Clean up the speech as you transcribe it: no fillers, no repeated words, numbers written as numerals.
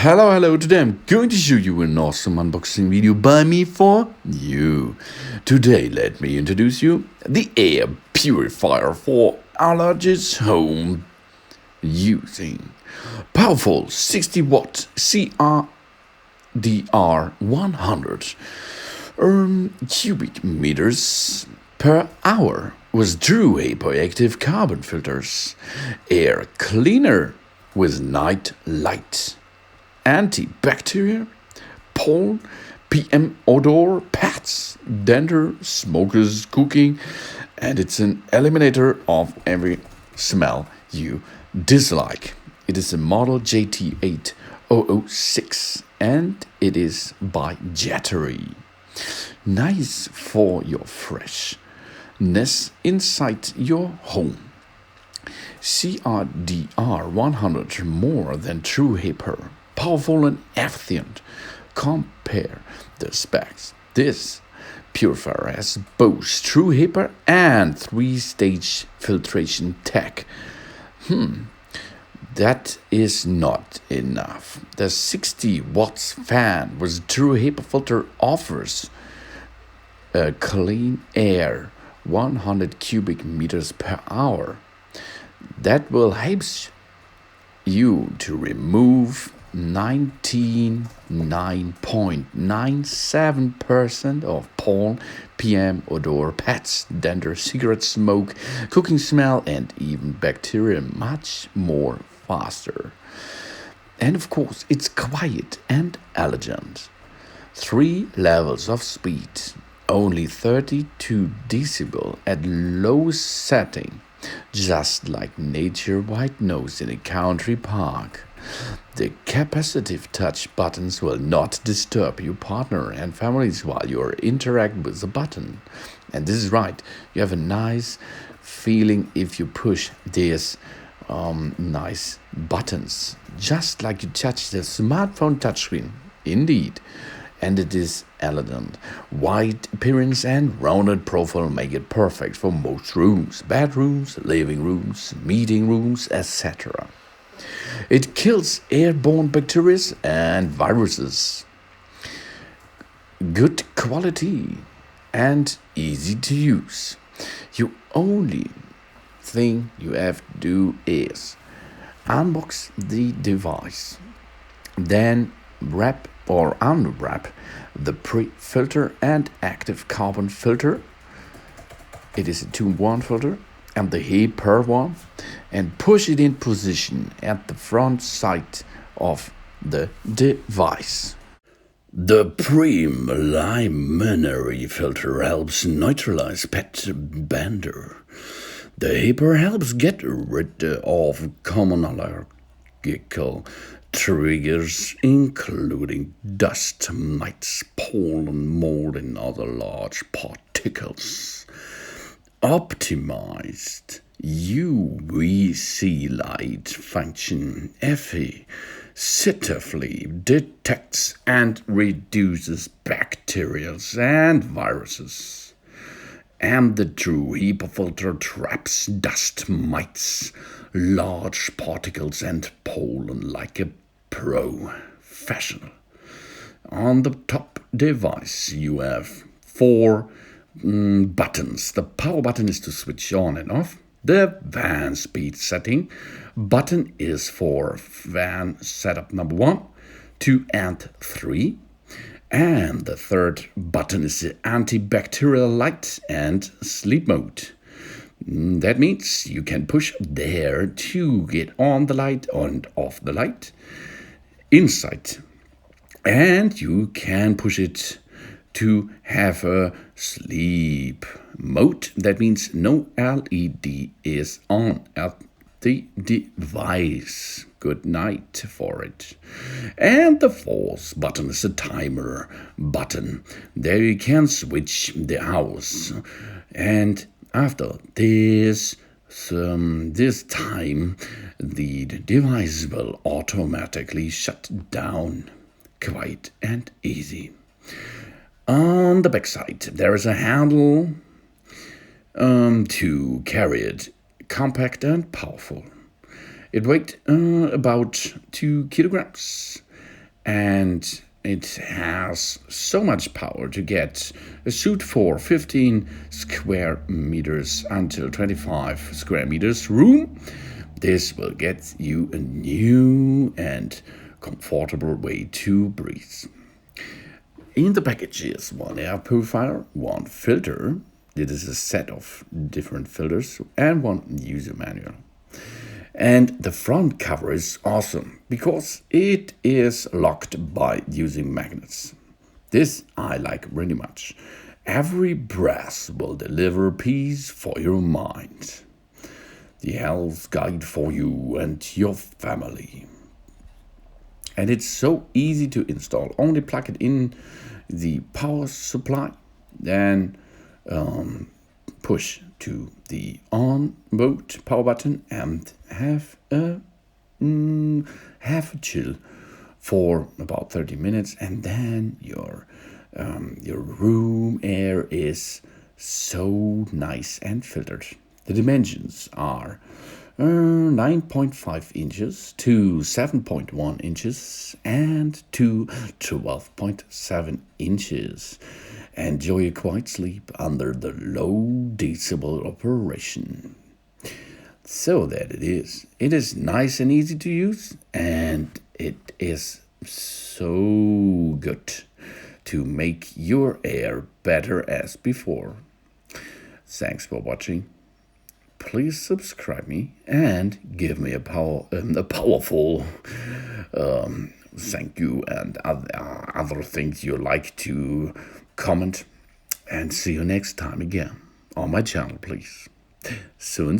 Hello, today I'm going to show you an awesome unboxing video by me for you. Today let me introduce you the air purifier for Allergies Home using powerful 60 watt CADR 100 cubic meters per hour with True HEPA active carbon filters, air cleaner with night light, antibacterial, Pollen, PM Odor, pads, Dander, smokers, cooking, and it's an eliminator of every smell you dislike. It is a model JT8006 and it is by Jetery. Nice for your freshness inside your home. CADR 100 more than True HEPA. Powerful and efficient. Compare the specs. This purifier has both True HEPA and 3-stage filtration tech. That is not enough. The 60 watts fan with True HEPA filter offers a clean air 100 cubic meters per hour. That will help you to remove 99.97% of pollen, PM, odor, pets, dander, cigarette smoke, cooking smell, and even bacteria much more faster. And of course, it's quiet and elegant. 3 levels of speed, only 32 decibel at low setting, just like nature white nose in a country park. The capacitive touch buttons will not disturb your partner and families while you interact with the button. And this is right, you have a nice feeling if you push these nice buttons, just like you touch the smartphone touchscreen. Indeed. And it is elegant. White appearance and rounded profile make it perfect for most rooms, bedrooms, living rooms, meeting rooms, etc. It kills airborne bacteria and viruses. Good quality and easy to use. You only thing you have to do is unbox the device, then wrap or unwrap the pre-filter and active carbon filter. It is a 2-in-1 filter and the HEPA one, and push it in position at the front side of the device. The preliminary filter helps neutralize pet dander. The HEPA helps get rid of common allergical triggers including dust, mites, pollen, mold, and other large particles. Optimized UVC light function efficiently detects and reduces bacteria and viruses. And the True HEPA filter traps dust, mites, large particles, and pollen like a professional. On the top device, you have 4 buttons. The power button is to switch on and off. The fan speed setting button is for fan setup number 1, 2, and 3. And the third button is the antibacterial light and sleep mode. That means you can push there to get on the light and off the light inside. And you can push it to have a sleep mode. That means no LED is on at the device. Good night for it. And the fourth button is a timer button. There you can switch the hours. And after this time, the device will automatically shut down. Quite and easy. On the back side, there is a handle to carry it, compact and powerful. It weighed about 2 kilograms and it has so much power to get a suit for 15 square meters until 25 square meters room. This will get you a new and comfortable way to breathe. In the package is one air purifier, one filter. It is a set of different filters and one user manual. And the front cover is awesome because it is locked by using magnets. This I like really much. Every breath will deliver peace for your mind. The health guide for you and your family. And it's so easy to install. Only plug it in the power supply, then push to the on mode power button and have a chill for about 30 minutes, and then your room air is so nice and filtered. The dimensions are 9.5 inches to 7.1 inches and to 12.7 inches. Enjoy a quiet sleep under the low decibel operation. So that it is. It is nice and easy to use, and it is so good to make your air better as before. Thanks for watching. Please subscribe me and give me a powerful thank you and other things you like to comment. And see you next time again on my channel, please. Soon.